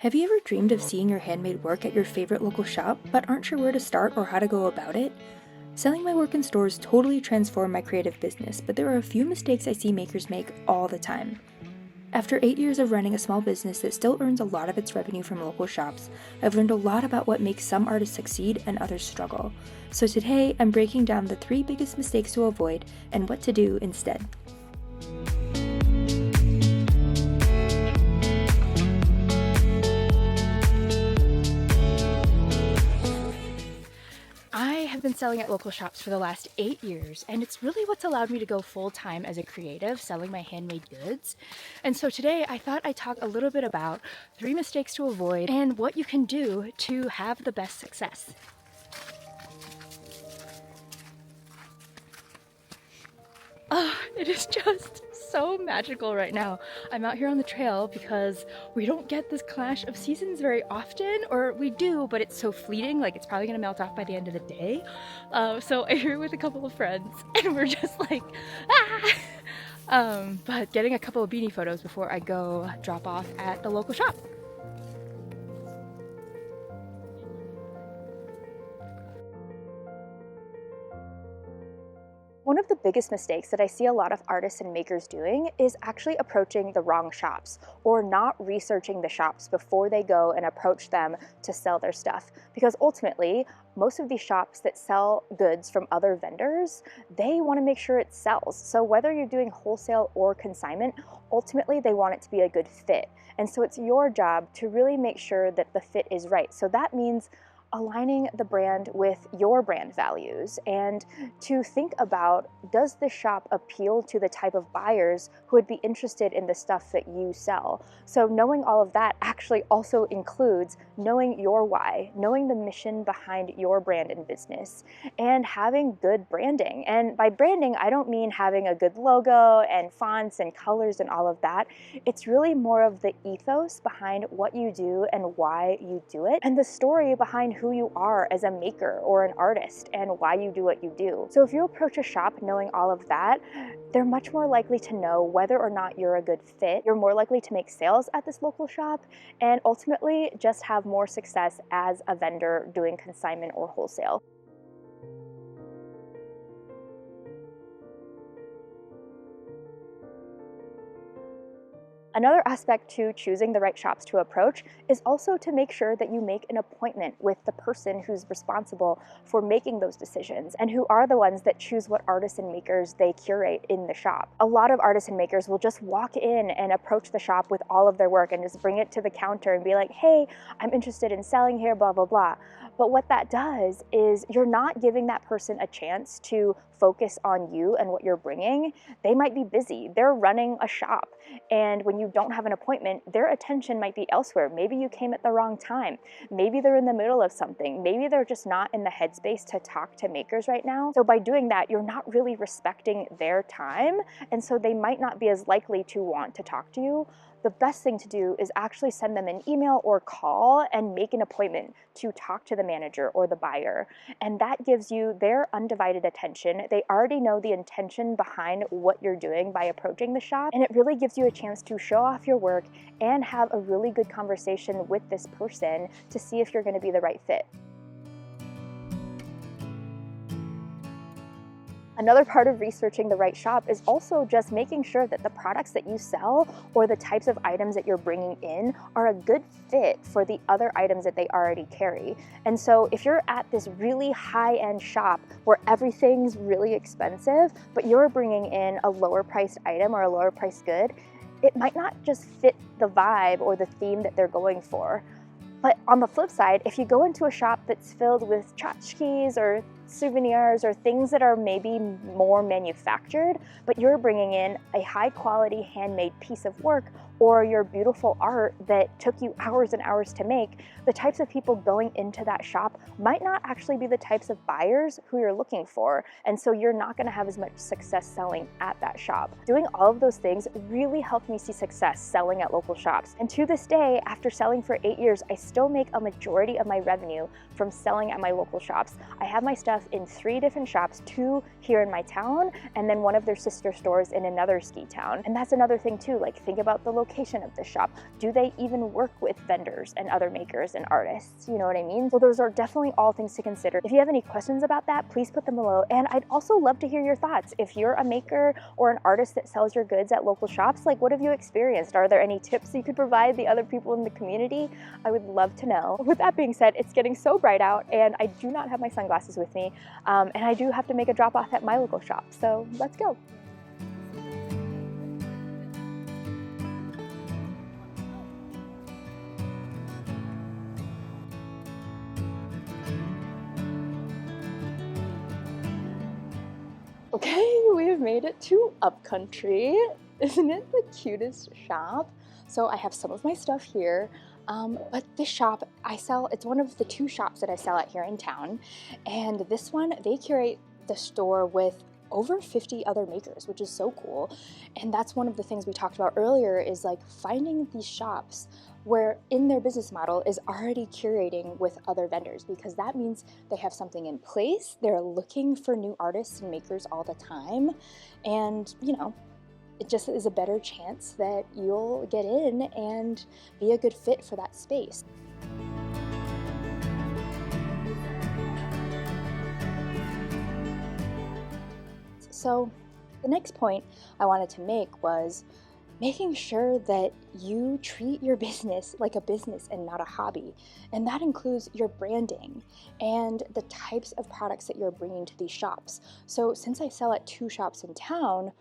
Have you ever dreamed of seeing your handmade work at your favorite local shop, but aren't sure where to start or how to go about it? Selling my work in stores totally transformed my creative business, but there are a few mistakes I see makers make all the time. After 8 years of running a small business that still earns a lot of its revenue from local shops, I've learned a lot about what makes some artists succeed and others struggle. So today, I'm breaking down the 3 biggest mistakes to avoid and what to do instead. I have been selling at local shops for the last 8 years, and it's really what's allowed me to go full-time as a creative, selling my handmade goods. And so today I thought I'd talk a little bit about 3 mistakes to avoid and what you can do to have the best success. Oh, it is just so magical right now. I'm out here on the trail because we don't get this clash of seasons very often, or we do, but it's so fleeting, like it's probably gonna melt off by the end of the day. So I'm here with a couple of friends and we're just like, but getting a couple of beanie photos before I go drop off at the local shop. One of the biggest mistakes that I see a lot of artists and makers doing is actually approaching the wrong shops or not researching the shops before they go and approach them to sell their stuff. Because ultimately, most of these shops that sell goods from other vendors, they want to make sure it sells. So whether you're doing wholesale or consignment, ultimately they want it to be a good fit. And so it's your job to really make sure that the fit is right. So that means aligning the brand with your brand values and to think about, does this shop appeal to the type of buyers who would be interested in the stuff that you sell? So knowing all of that actually also includes knowing your why, knowing the mission behind your brand and business, and having good branding. And by branding, I don't mean having a good logo and fonts and colors and all of that. It's really more of the ethos behind what you do and why you do it, and the story behind who you are as a maker or an artist and why you do what you do. So if you approach a shop knowing all of that, they're much more likely to know whether or not you're a good fit. You're more likely to make sales at this local shop and ultimately just have more success as a vendor doing consignment or wholesale. Another aspect to choosing the right shops to approach is also to make sure that you make an appointment with the person who's responsible for making those decisions and who are the ones that choose what artists and makers they curate in the shop. A lot of artists and makers will just walk in and approach the shop with all of their work and just bring it to the counter and be like, hey, I'm interested in selling here, blah, blah, blah. But what that does is you're not giving that person a chance to focus on you and what you're bringing. They might be busy. They're running a shop. And when you don't have an appointment, their attention might be elsewhere. Maybe you came at the wrong time. Maybe they're in the middle of something. Maybe they're just not in the headspace to talk to makers right now. So by doing that, you're not really respecting their time. And so they might not be as likely to want to talk to you. The best thing to do is actually send them an email or call and make an appointment to talk to the manager or the buyer. And that gives you their undivided attention. They already know the intention behind what you're doing by approaching the shop, and it really gives you a chance to show off your work and have a really good conversation with this person to see if you're going to be the right fit. Another part of researching the right shop is also just making sure that the products that you sell or the types of items that you're bringing in are a good fit for the other items that they already carry. And so if you're at this really high-end shop where everything's really expensive, but you're bringing in a lower priced item or a lower priced good, it might not just fit the vibe or the theme that they're going for. But on the flip side, if you go into a shop that's filled with tchotchkes or souvenirs or things that are maybe more manufactured, but you're bringing in a high quality handmade piece of work or your beautiful art that took you hours and hours to make, the types of people going into that shop might not actually be the types of buyers who you're looking for. And so you're not gonna have as much success selling at that shop. Doing all of those things really helped me see success selling at local shops. And to this day, after selling for 8 years, I still make a majority of my revenue from selling at my local shops. I have my stuff stuff in 3 different shops, 2 here in my town, and then one of their sister stores in another ski town. And that's another thing too, like think about the location of the shop. Do they even work with vendors and other makers and artists? You know what I mean? So those are definitely all things to consider. If you have any questions about that, please put them below. And I'd also love to hear your thoughts. If you're a maker or an artist that sells your goods at local shops, like what have you experienced? Are there any tips you could provide the other people in the community? I would love to know. With that being said, it's getting so bright out and I do not have my sunglasses with me. And I do have to make a drop off at my local shop. So let's go. Okay, we have made it to Upcountry. Isn't it the cutest shop? So I have some of my stuff here, but this shop it's one of the 2 shops that I sell at here in town. And this one, they curate the store with over 50 other makers, which is so cool. And that's one of the things we talked about earlier, is like finding these shops where in their business model is already curating with other vendors, because that means they have something in place. They're looking for new artists and makers all the time. And, you know, it just is a better chance that you'll get in and be a good fit for that space. So the next point I wanted to make was making sure that you treat your business like a business and not a hobby. And that includes your branding and the types of products that you're bringing to these shops. So since I sell at 2 shops in town,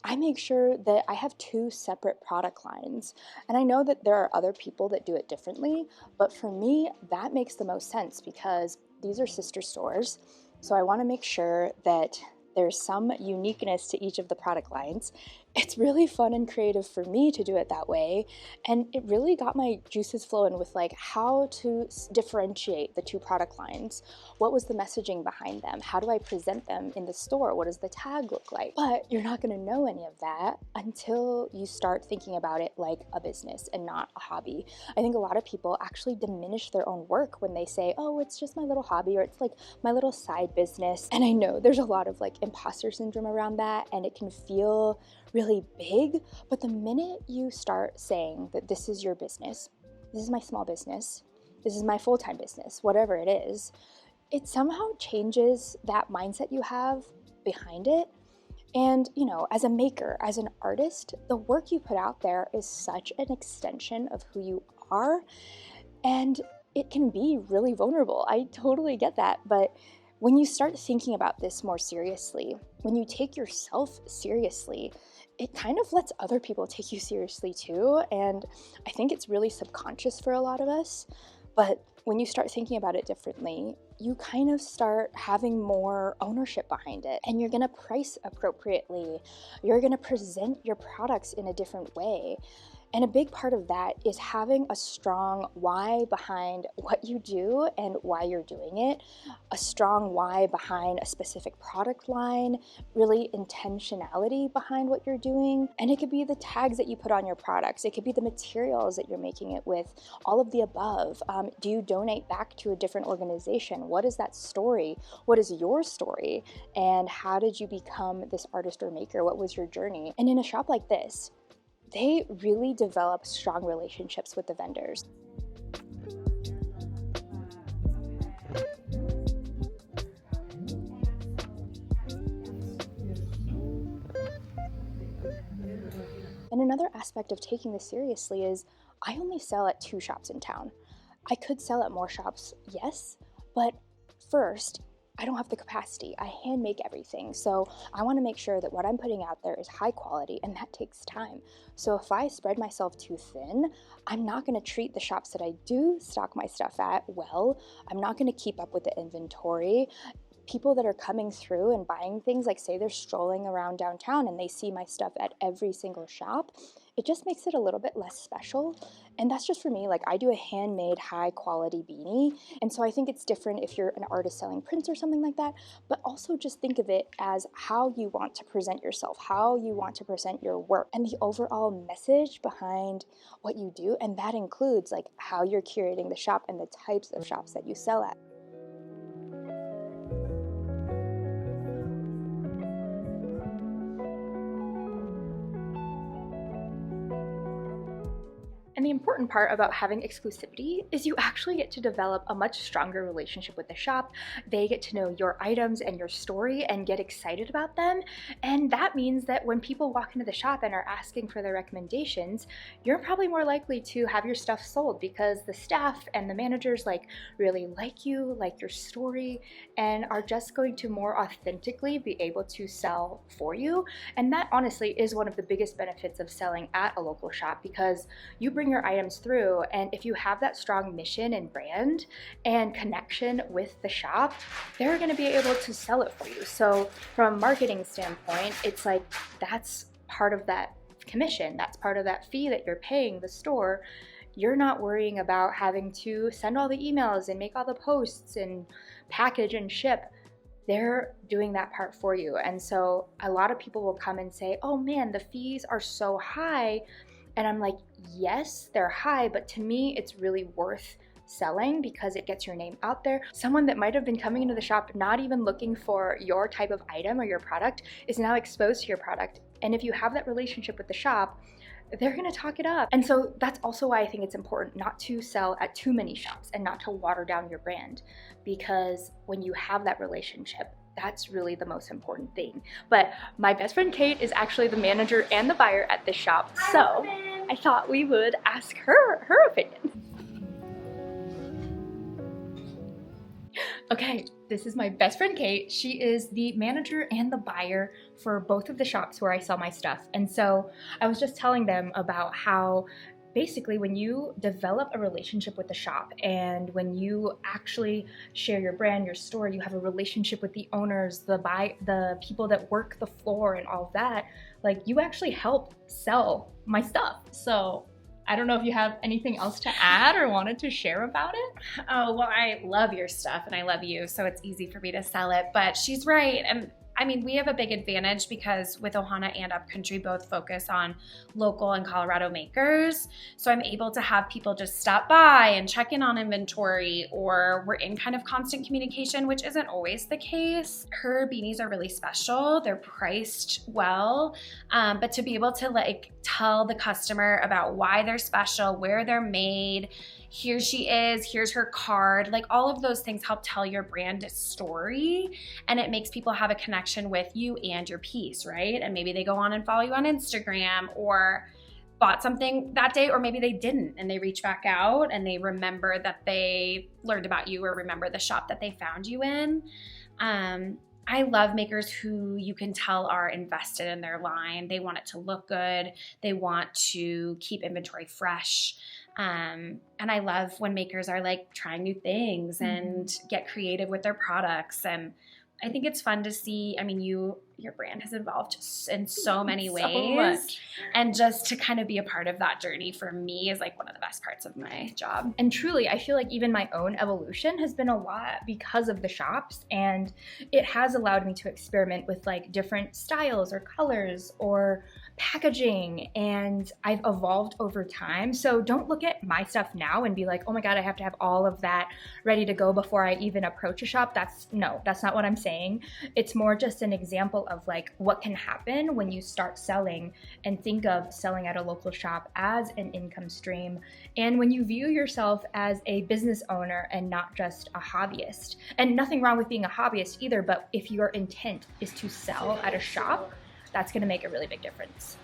I make sure that I have 2 separate product lines. And I know that there are other people that do it differently, but for me, that makes the most sense because these are sister stores. So I want to make sure that there's some uniqueness to each of the product lines. It's really fun and creative for me to do it that way, and it really got my juices flowing with like how to differentiate the 2 product lines. What was the messaging behind them? How do I present them in the store? What does the tag look like? But you're not going to know any of that until you start thinking about it like a business and not a hobby. I think a lot of people actually diminish their own work when they say, oh, it's just my little hobby, or it's like my little side business. And I know there's a lot of like imposter syndrome around that, and it can feel really big, but the minute you start saying that this is your business, this is my small business, this is my full-time business, whatever it is, it somehow changes that mindset you have behind it. And, you know, as a maker, as an artist, the work you put out there is such an extension of who you are, and it can be really vulnerable. I totally get that, but when you start thinking about this more seriously, when you take yourself seriously, it kind of lets other people take you seriously too. And I think it's really subconscious for a lot of us. But when you start thinking about it differently, you kind of start having more ownership behind it, and you're going to price appropriately. You're going to present your products in a different way. And a big part of that is having a strong why behind what you do and why you're doing it, a strong why behind a specific product line, really intentionality behind what you're doing. And it could be the tags that you put on your products. It could be the materials that you're making it with, all of the above. Do you donate back to a different organization? What is that story? What is your story? And how did you become this artist or maker? What was your journey? And in a shop like this, they really develop strong relationships with the vendors. And another aspect of taking this seriously is I only sell at 2 shops in town. I could sell at more shops, yes, but first, I don't have the capacity. I hand make everything. So I want to make sure that what I'm putting out there is high quality, and that takes time. So if I spread myself too thin, I'm not going to treat the shops that I do stock my stuff at well. I'm not going to keep up with the inventory. People that are coming through and buying things, like say they're strolling around downtown and they see my stuff at every single shop, it just makes it a little bit less special. And that's just for me. Like I do a handmade high quality beanie. And so I think it's different if you're an artist selling prints or something like that, but also just think of it as how you want to present yourself, how you want to present your work, and the overall message behind what you do. And that includes like how you're curating the shop and the types of shops that you sell at. And the important part about having exclusivity is you actually get to develop a much stronger relationship with the shop. They get to know your items and your story and get excited about them. And that means that when people walk into the shop and are asking for their recommendations, you're probably more likely to have your stuff sold because the staff and the managers really like you, like your story, and are just going to more authentically be able to sell for you. And that honestly is one of the biggest benefits of selling at a local shop, because you bring your items through, and if you have that strong mission and brand and connection with the shop, they're going to be able to sell it for you. So from a marketing standpoint, it's that's part of that commission, that's part of that fee that you're paying the store. You're not worrying about having to send all the emails and make all the posts and package and ship. They're doing that part for you. And so a lot of people will come and say, oh man, the fees are so high. And I'm like, yes, they're high, but to me, it's really worth selling because it gets your name out there. Someone that might have been coming into the shop not even looking for your type of item or your product is now exposed to your product. And if you have that relationship with the shop, they're gonna talk it up. And so that's also why I think it's important not to sell at too many shops and not to water down your brand, because when you have that relationship, that's really the most important thing. But my best friend Kate is actually the manager and the buyer at this shop, so I thought we would ask her her opinion. Okay, this is my best friend Kate. She is the manager and the buyer for both of the shops where I sell my stuff. And so I was just telling them about how basically when you develop a relationship with the shop and when you actually share your brand, your story, you have a relationship with the owners, the people that work the floor and all of that, you actually help sell my stuff. So I don't know if you have anything else to add or wanted to share about it. Oh, well, I love your stuff and I love you, so it's easy for me to sell it, but she's right. And I mean, we have a big advantage because with Ohana and Upcountry both focus on local and Colorado makers. So I'm able to have people just stop by and check in on inventory, or we're in kind of constant communication, which isn't always the case. Her beanies are really special. They're priced well, but to be able to tell the customer about why they're special, where they're made, here she is, here's her card, all of those things help tell your brand a story, and it makes people have a connection with you and your piece, right? And maybe they go on and follow you on Instagram or bought something that day, or maybe they didn't and they reach back out and they remember that they learned about you or remember the shop that they found you in. I love makers who you can tell are invested in their line. They want it to look good. They want to keep inventory fresh. And I love when makers are trying new things and get creative with their products. And I think it's fun to see, I mean, your brand has evolved in so many ways. So much. And just to kind of be a part of that journey for me is one of the best parts of my job. And truly, I feel even my own evolution has been a lot because of the shops, and it has allowed me to experiment with different styles or colors or packaging, and I've evolved over time. So don't look at my stuff now and be like, oh my God, I have to have all of that ready to go before I even approach a shop. That's not what I'm saying. It's more just an example of what can happen when you start selling and think of selling at a local shop as an income stream, and when you view yourself as a business owner and not just a hobbyist. And nothing wrong with being a hobbyist either, but if your intent is to sell at a shop, that's going to make a really big difference.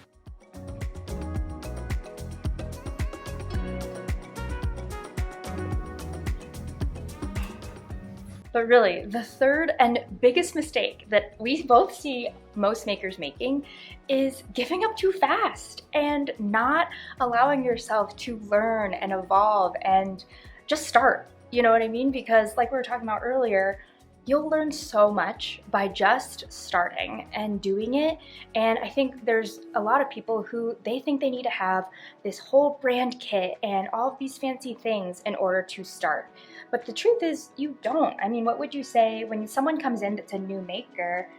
But really, the third and biggest mistake that we both see most makers making is giving up too fast and not allowing yourself to learn and evolve and just start. You know what I mean? Because like we were talking about earlier, you'll learn so much by just starting and doing it. And I think there's a lot of people who they think they need to have this whole brand kit and all of these fancy things in order to start. But the truth is you don't. I mean, what would you say when someone comes in that's a new maker?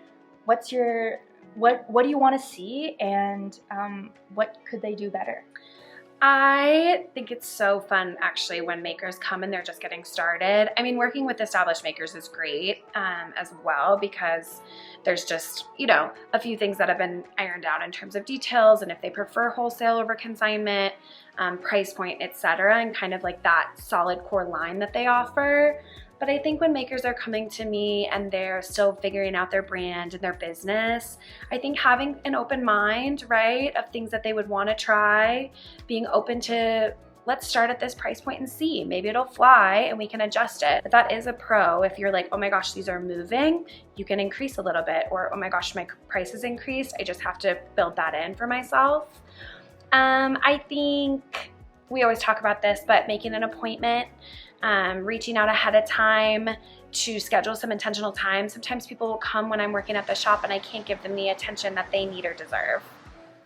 What do you want to see, and what could they do better? I think it's so fun actually when makers come and they're just getting started. I mean, working with established makers is great as well, because there's just, a few things that have been ironed out in terms of details and if they prefer wholesale over consignment. price point, etc., and kind of like that solid core line that they offer. But I think when makers are coming to me and they're still figuring out their brand and their business, I think having an open mind, right, of things that they would want to try, being open to, let's start at this price point and see, maybe it'll fly and we can adjust it. But that is a pro. If you're like, oh my gosh, these are moving, you can increase a little bit, or oh my gosh, my price has increased, I just have to build that in for myself. I think we always talk about this, but making an appointment, reaching out ahead of time to schedule some intentional time. Sometimes people will come when I'm working at the shop and I can't give them the attention that they need or deserve.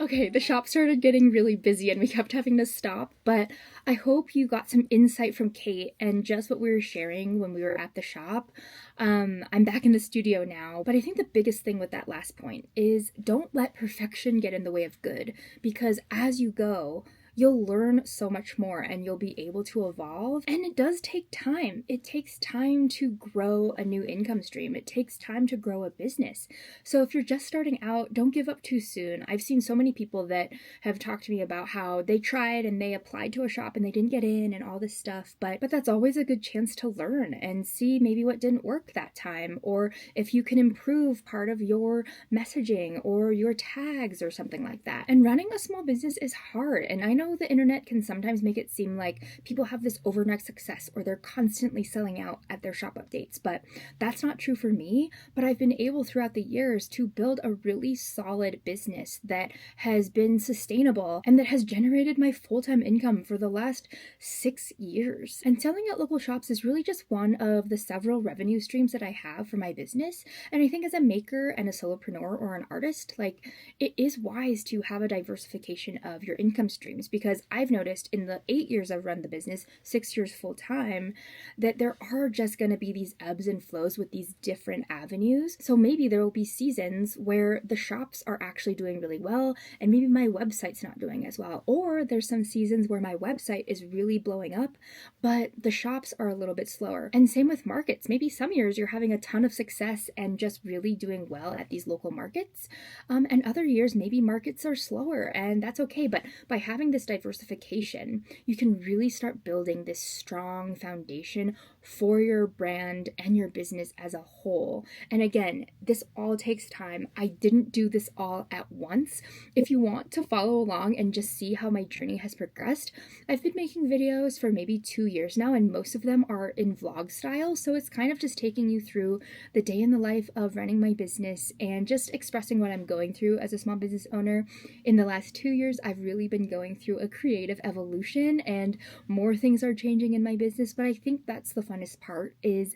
Okay, the shop started getting really busy and we kept having to stop, but I hope you got some insight from Kate and just what we were sharing when we were at the shop. I'm back in the studio now, but I think the biggest thing with that last point is don't let perfection get in the way of good, because as you go, you'll learn so much more and you'll be able to evolve. And it does take time. It takes time to grow a new income stream. It takes time to grow a business. So if you're just starting out, don't give up too soon. I've seen so many people that have talked to me about how they tried and they applied to a shop and they didn't get in and all this stuff. But that's always a good chance to learn and see maybe what didn't work that time, or if you can improve part of your messaging or your tags or something like that. And running a small business is hard. And I know the internet can sometimes make it seem like people have this overnight success or they're constantly selling out at their shop updates, but that's not true for me. But I've been able throughout the years to build a really solid business that has been sustainable and that has generated my full-time income for the last 6 years. And selling at local shops is really just one of the several revenue streams that I have for my business. And I think as a maker and a solopreneur or an artist, like, it is wise to have a diversification of your income streams, because I've noticed in the 8 years I've run the business, 6 years full time, that there are just going to be these ebbs and flows with these different avenues. So maybe there will be seasons where the shops are actually doing really well and maybe my website's not doing as well. Or there's some seasons where my website is really blowing up, but the shops are a little bit slower. And same with markets. Maybe some years you're having a ton of success and just really doing well at these local markets. And other years, maybe markets are slower, and that's okay. But by having this diversification, you can really start building this strong foundation for your brand and your business as a whole. And again, this all takes time. I didn't do this all at once. If you want to follow along and just see how my journey has progressed, I've been making videos for maybe 2 years now, and most of them are in vlog style. So it's kind of just taking you through the day in the life of running my business and just expressing what I'm going through as a small business owner. In the last 2 years, I've really been going through a creative evolution and more things are changing in my business, but I think that's the funnest part, is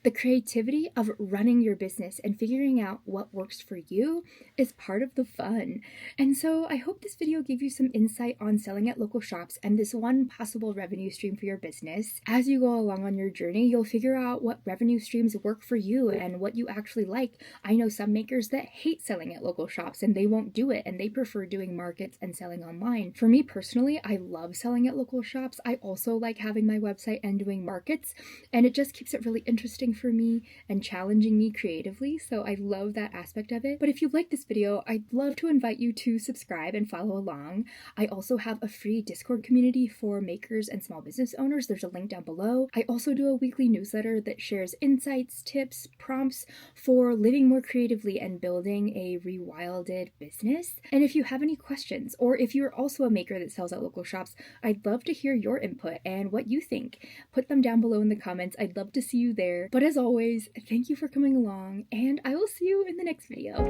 the creativity of running your business and figuring out what works for you is part of the fun. And so I hope this video gave you some insight on selling at local shops and this one possible revenue stream for your business. As you go along on your journey, you'll figure out what revenue streams work for you and what you actually like. I know some makers that hate selling at local shops and they won't do it, and they prefer doing markets and selling online. For me personally, I love selling at local shops. I also like having my website and doing markets, and it just keeps it really interesting for me and challenging me creatively, so I love that aspect of it. But if you like this video, I'd love to invite you to subscribe and follow along. I also have a free Discord community for makers and small business owners. There's a link down below. I also do a weekly newsletter that shares insights, tips, prompts for living more creatively and building a rewilded business. And if you have any questions, or if you're also a maker that sells at local shops, I'd love to hear your input and what you think. Put them down below in the comments. I'd love to see you there. But as always, thank you for coming along, and I will see you in the next video.